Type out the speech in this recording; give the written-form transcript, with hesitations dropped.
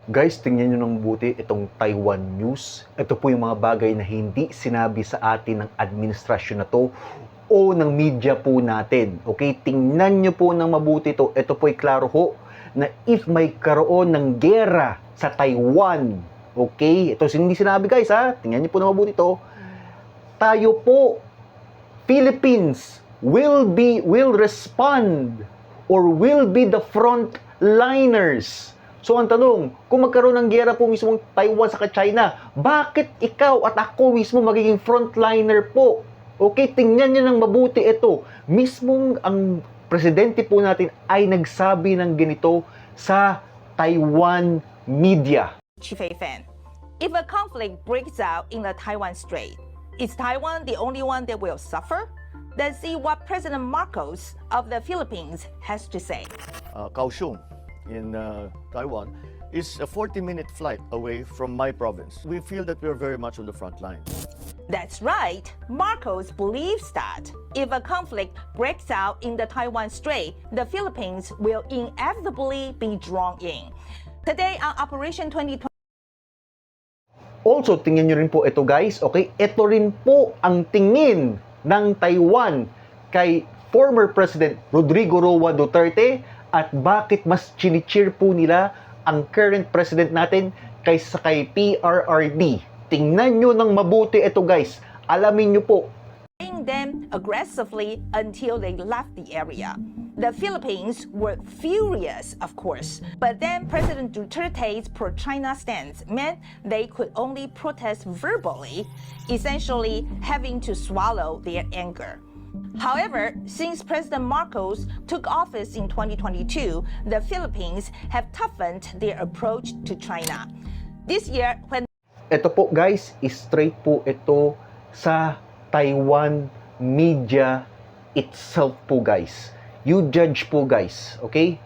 Guys, tingnan nyo ng mabuti itong Taiwan News. Ito po yung mga bagay na hindi sinabi sa atin ng administrasyon na to o ng media po natin. Okay, tingnan nyo po ng mabuti to. Ito po ay klaro ho na if may karoon ng gera sa Taiwan, okay, ito hindi sinabi guys ha, tingnan nyo po ng mabuti to. Tayo po, Philippines, will respond or will be the frontliners. So ang tanong, kung magkaroon ng giyera po mismo Taiwan sa China, bakit ikaw at ako mismo magiging frontliner po? Okay, tingnan niyo ng mabuti ito. Mismong ang presidente po natin ay nagsabi ng ganito sa Taiwan media. Chifei Fan, if a conflict breaks out in the Taiwan Strait, is Taiwan the only one that will suffer? Let's see what President Marcos of the Philippines has to say. Kaohsiung in Taiwan is a 40-minute flight away from my province. We feel that we're very much on the front line. That's right. Marcos believes that if a conflict breaks out in the Taiwan Strait, the Philippines will inevitably be drawn in. Today on Operation 2020. Also, tingnan nyo rin po ito guys, okay? Ito rin po ang tingin ng Taiwan kay former President Rodrigo Roa Duterte at bakit mas chinicheer po nila ang current president natin kaysa kay PRRD. Tingnan nyo ng mabuti ito guys. Alamin nyo po. Them aggressively until they left the area. The Philippines were furious, of course, but then President Duterte's pro-China stance meant they could only protest verbally, essentially having to swallow their anger. However, since President Marcos took office in 2022, the Philippines have toughened their approach to China. This year, when Ito po guys, straight po ito sa Taiwan media itself po guys. You judge po guys, okay?